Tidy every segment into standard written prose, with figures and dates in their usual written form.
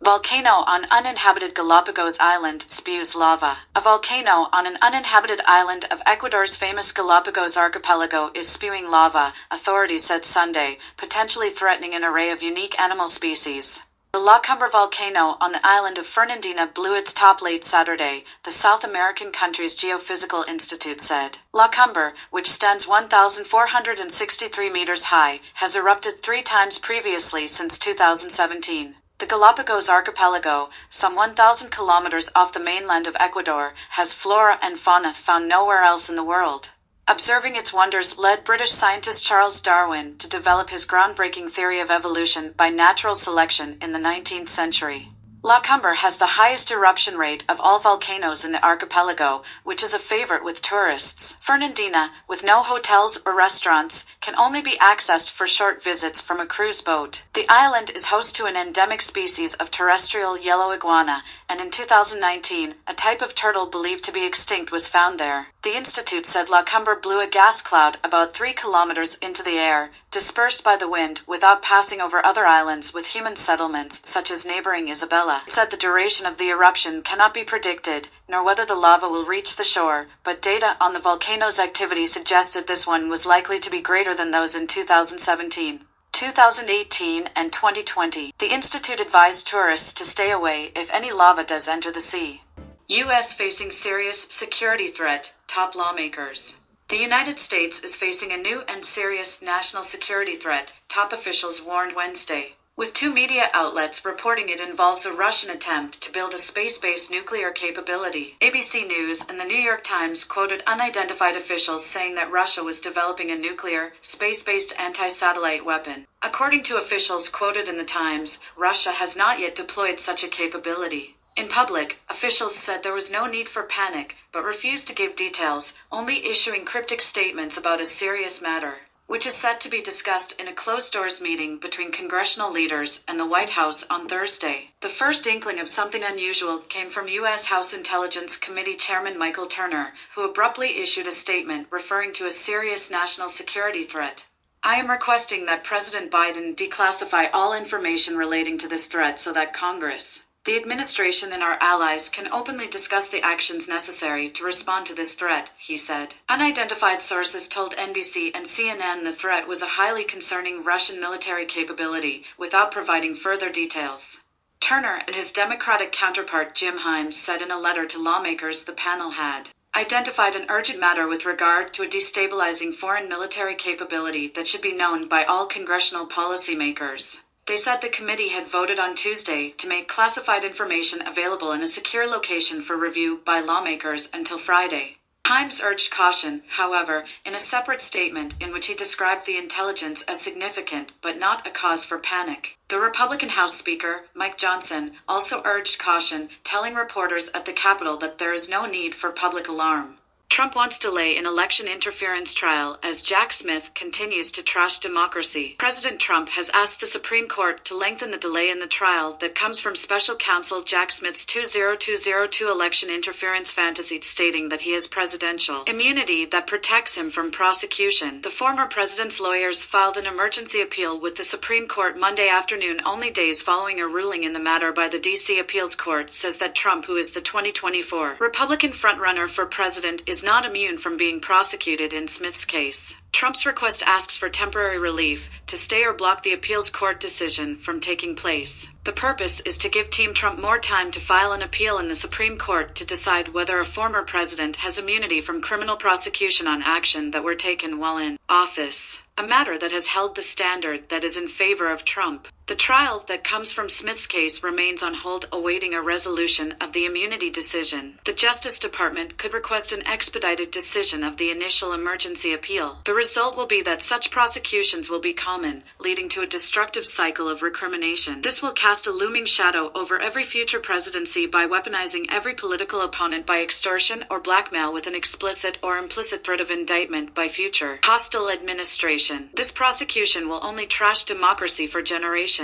Volcano on uninhabited Galapagos island spews lava. A volcano on an uninhabited island of Ecuador's famous Galapagos archipelago is spewing lava, authorities said Sunday, potentially threatening an array of unique animal species. The Lacumber volcano on the island of Fernandina blew its top late Saturday, the South American country's Geophysical Institute said. Lacumber, which stands 1,463 meters high, has erupted 3 times previously since 2017. The Galapagos archipelago, some 1,000 kilometers off the mainland of Ecuador, has flora and fauna found nowhere else in the world. Observing its wonders led British scientist Charles Darwin to develop his groundbreaking theory of evolution by natural selection in the 19th century. Lacumber has the highest eruption rate of all volcanoes in the archipelago, which is a favorite with tourists. Fernandina, with no hotels or restaurants, can only be accessed for short visits from a cruise boat. The island is host to an endemic species of terrestrial yellow iguana, and in 2019, a type of turtle believed to be extinct was found there. The institute said Lacumber blew a gas cloud about 3 kilometers into the air, dispersed by the wind without passing over other islands with human settlements such as neighboring Isabela. It said the duration of the eruption cannot be predicted, nor whether the lava will reach the shore, but data on the volcano's activity suggested this one was likely to be greater than those in 2017. 2018 and 2020. The institute advised tourists to stay away if any lava does enter the sea. U.S. facing serious security threat, top lawmakers. The United States is facing a new and serious national security threat, top officials warned Wednesday, with 2 media outlets reporting it involves a Russian attempt to build a space-based nuclear capability. ABC News and the New York Times quoted unidentified officials saying that Russia was developing a nuclear, space-based anti-satellite weapon. According to officials quoted in the Times, Russia has not yet deployed such a capability. In public, officials said there was no need for panic, but refused to give details, only issuing cryptic statements about a serious matter, which is set to be discussed in a closed-doors meeting between congressional leaders and the White House on Thursday. The first inkling of something unusual came from U.S. House Intelligence Committee Chairman Michael Turner, who abruptly issued a statement referring to a serious national security threat. "I am requesting that President Biden declassify all information relating to this threat so that Congress, the administration and our allies can openly discuss the actions necessary to respond to this threat," he said. Unidentified sources told NBC and CNN the threat was a highly concerning Russian military capability, without providing further details. Turner and his Democratic counterpart Jim Himes said in a letter to lawmakers the panel had identified an urgent matter with regard to a destabilizing foreign military capability that should be known by all congressional policymakers. They said the committee had voted on Tuesday to make classified information available in a secure location for review by lawmakers until Friday. Himes urged caution, however, in a separate statement in which he described the intelligence as significant but not a cause for panic. The Republican House Speaker, Mike Johnson, also urged caution, telling reporters at the Capitol that there is no need for public alarm. Trump wants delay in election interference trial as Jack Smith continues to trash democracy. President Trump has asked the Supreme Court to lengthen the delay in the trial that comes from special counsel Jack Smith's 20202 election interference fantasy, stating that he has presidential immunity that protects him from prosecution. The former president's lawyers filed an emergency appeal with the Supreme Court Monday afternoon, only days following a ruling in the matter by the D.C. Appeals Court says that Trump, who is the 2024 Republican frontrunner for president, is not immune from being prosecuted in Smith's case. Trump's request asks for temporary relief to stay or block the appeals court decision from taking place. The purpose is to give Team Trump more time to file an appeal in the Supreme Court to decide whether a former president has immunity from criminal prosecution on action that were taken while in office, a matter that has held the standard that is in favor of Trump. The trial that comes from Smith's case remains on hold, awaiting a resolution of the immunity decision. The Justice Department could request an expedited decision of the initial emergency appeal. The result will be that such prosecutions will be common, leading to a destructive cycle of recrimination. This will cast a looming shadow over every future presidency by weaponizing every political opponent by extortion or blackmail with an explicit or implicit threat of indictment by future hostile administration. This prosecution will only trash democracy for generations.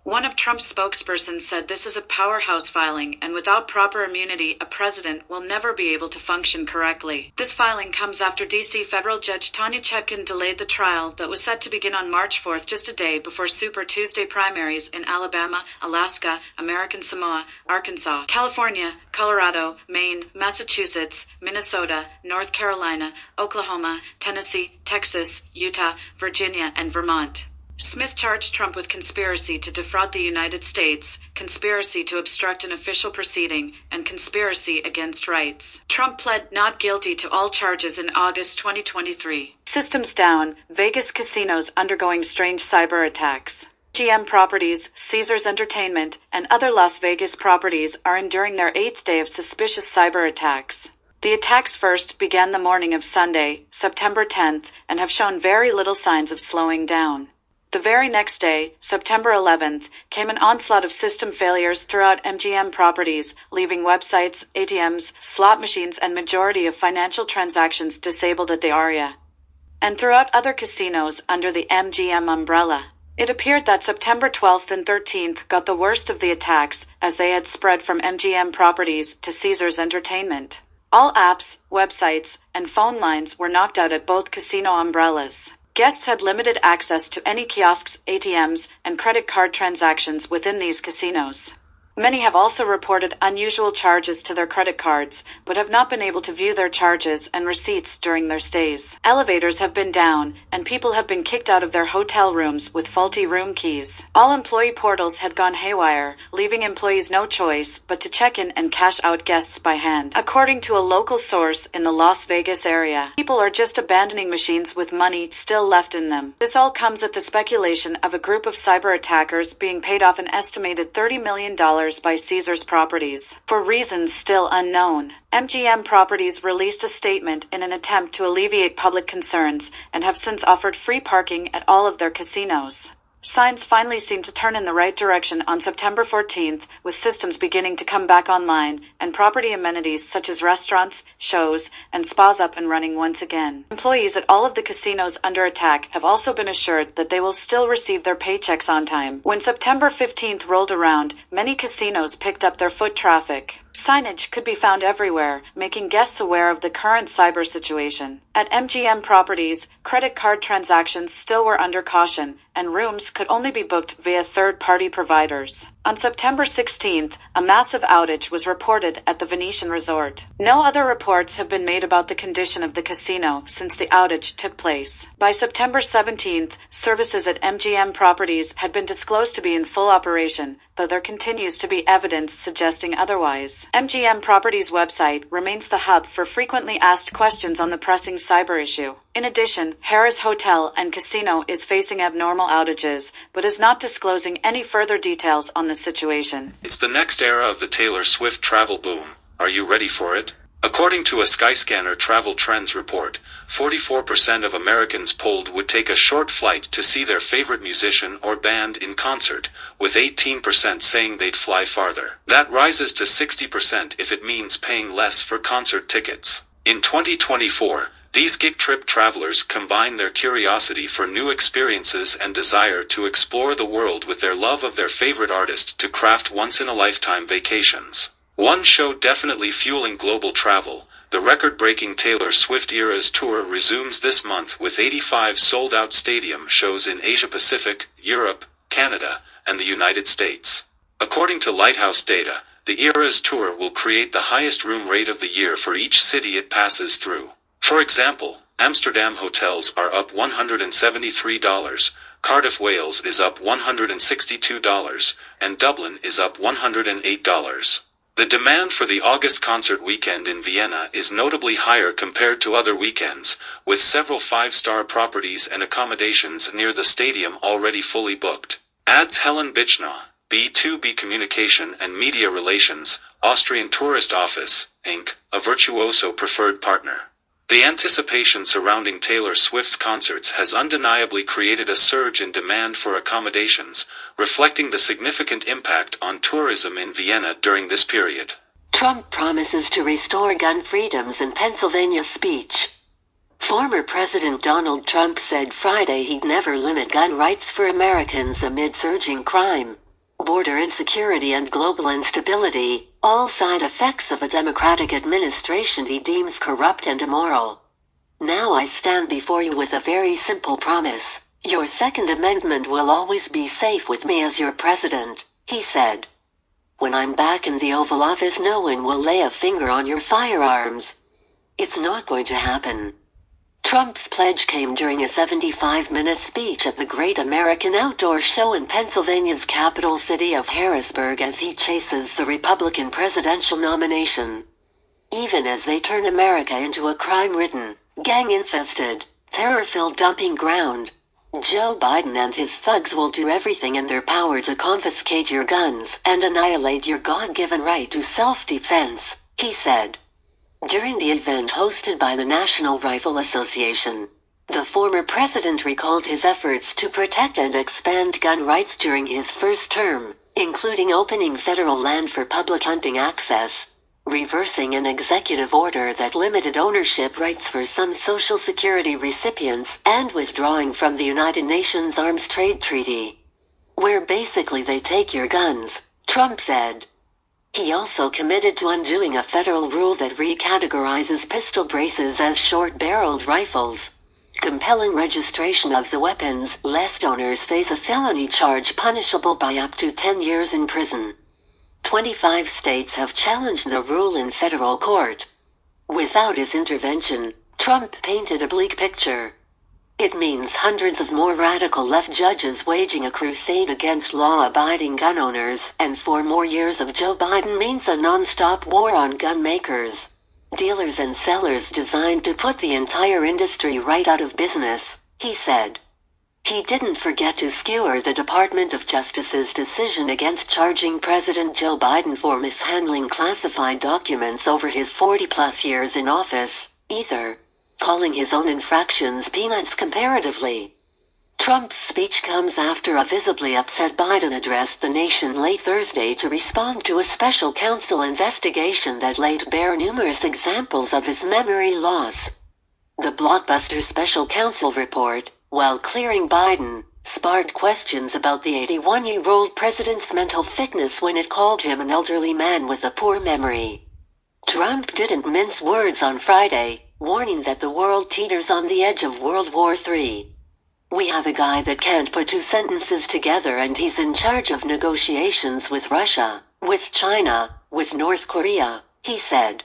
One of Trump's spokespersons said this is a powerhouse filing, and without proper immunity, a president will never be able to function correctly. This filing comes after D.C. federal judge Tanya Chutkan delayed the trial that was set to begin on March 4th, just a day before Super Tuesday primaries in Alabama, Alaska, American Samoa, Arkansas, California, Colorado, Maine, Massachusetts, Minnesota, North Carolina, Oklahoma, Tennessee, Texas, Utah, Virginia, and Vermont. Smith charged Trump with conspiracy to defraud the United States, conspiracy to obstruct an official proceeding, and conspiracy against rights. Trump pled not guilty to all charges in August 2023. Systems down, Vegas casinos undergoing strange cyber attacks. MGM Properties, Caesars Entertainment, and other Las Vegas properties are enduring their 8th day of suspicious cyber attacks. The attacks first began the morning of Sunday, September 10th, and have shown very little signs of slowing down. The very next day, September 11th, came an onslaught of system failures throughout MGM Properties, leaving websites, ATMs, slot machines, and majority of financial transactions disabled at the area. And throughout other casinos under the MGM umbrella. It appeared that September 12th and 13th got the worst of the attacks, as they had spread from MGM Properties to Caesars Entertainment. All apps, websites, and phone lines were knocked out at both casino umbrellas. Guests had limited access to any kiosks, ATMs, and credit card transactions within these casinos. Many have also reported unusual charges to their credit cards, but have not been able to view their charges and receipts during their stays. Elevators have been down, and people have been kicked out of their hotel rooms with faulty room keys. All employee portals had gone haywire, leaving employees no choice but to check in and cash out guests by hand. According to a local source in the Las Vegas area, people are just abandoning machines with money still left in them. This all comes at the speculation of a group of cyber attackers being paid off an estimated $30 million by Caesars Properties. For reasons still unknown, MGM Properties released a statement in an attempt to alleviate public concerns and have since offered free parking at all of their casinos. Signs finally seemed to turn in the right direction on September 14th, with systems beginning to come back online, and property amenities such as restaurants, shows, and spas up and running once again. Employees at all of the casinos under attack have also been assured that they will still receive their paychecks on time. When September 15th rolled around, many casinos picked up their foot traffic. Signage could be found everywhere, making guests aware of the current cyber situation. At MGM Properties, credit card transactions still were under caution, and rooms could only be booked via third-party providers. On September 16th, a massive outage was reported at the Venetian Resort. No other reports have been made about the condition of the casino since the outage took place. By September 17th, services at MGM Properties had been disclosed to be in full operation, though there continues to be evidence suggesting otherwise. MGM Properties' website remains the hub for frequently asked questions on the pressing cyber issue. In addition, Harrah's Hotel and Casino is facing abnormal outages, but is not disclosing any further details on the situation. It's the next era of the Taylor Swift travel boom. Are you ready for it? According to a Skyscanner travel trends report, 44% of Americans polled would take a short flight to see their favorite musician or band in concert, with 18% saying they'd fly farther. That rises to 60% if it means paying less for concert tickets. In 2024, these gig trip travelers combine their curiosity for new experiences and desire to explore the world with their love of their favorite artist to craft once-in-a-lifetime vacations. One show definitely fueling global travel, the record-breaking Taylor Swift Eras Tour resumes this month with 85 sold-out stadium shows in Asia-Pacific, Europe, Canada, and the United States. According to Lighthouse data, the Eras Tour will create the highest room rate of the year for each city it passes through. For example, Amsterdam hotels are up $173, Cardiff, Wales is up $162, and Dublin is up $108. The demand for the August concert weekend in Vienna is notably higher compared to other weekends, with several five-star properties and accommodations near the stadium already fully booked. Adds Helen Bichna, B2B Communication and Media Relations, Austrian Tourist Office, Inc., a Virtuoso preferred partner. The anticipation surrounding Taylor Swift's concerts has undeniably created a surge in demand for accommodations, reflecting the significant impact on tourism in Vienna during this period. Trump promises to restore gun freedoms in Pennsylvania speech. Former President Donald Trump said Friday he'd never limit gun rights for Americans amid surging crime. border insecurity and global instability, all side effects of a democratic administration he deems corrupt and immoral. Now I stand before you with a very simple promise. Your Second Amendment will always be safe with me as your president, he said. When I'm back in the Oval Office, no one will lay a finger on your firearms. It's not going to happen. Trump's pledge came during a 75-minute speech at the Great American Outdoor Show in Pennsylvania's capital city of Harrisburg as he chases the Republican presidential nomination. Even as they turn America into a crime-ridden, gang-infested, terror-filled dumping ground, Joe Biden and his thugs will do everything in their power to confiscate your guns and annihilate your God-given right to self-defense, he said. During the event hosted by the National Rifle Association, the former president recalled his efforts to protect and expand gun rights during his first term, including opening federal land for public hunting access, reversing an executive order that limited ownership rights for some Social Security recipients, and withdrawing from the United Nations Arms Trade Treaty, where basically they take your guns, Trump said. He also committed to undoing a federal rule that recategorizes pistol braces as short-barreled rifles, compelling registration of the weapons lest owners face a felony charge punishable by up to 10 years in prison. 25 states have challenged the rule in federal court. Without his intervention, Trump painted a bleak picture. It means hundreds of more radical left judges waging a crusade against law-abiding gun owners, and 4 more years of Joe Biden means a non-stop war on gun makers, dealers and sellers designed to put the entire industry right out of business, he said. He didn't forget to skewer the Department of Justice's decision against charging President Joe Biden for mishandling classified documents over his 40-plus years in office, either, calling his own infractions peanuts comparatively. Trump's speech comes after a visibly upset Biden addressed the nation late Thursday to respond to a special counsel investigation that laid bare numerous examples of his memory loss. The blockbuster special counsel report, while clearing Biden, sparked questions about the 81-year-old president's mental fitness when it called him an elderly man with a poor memory. Trump didn't mince words on Friday, warning that the world teeters on the edge of World War III. We have a guy that can't put 2 sentences together, and he's in charge of negotiations with Russia, with China, with North Korea, he said.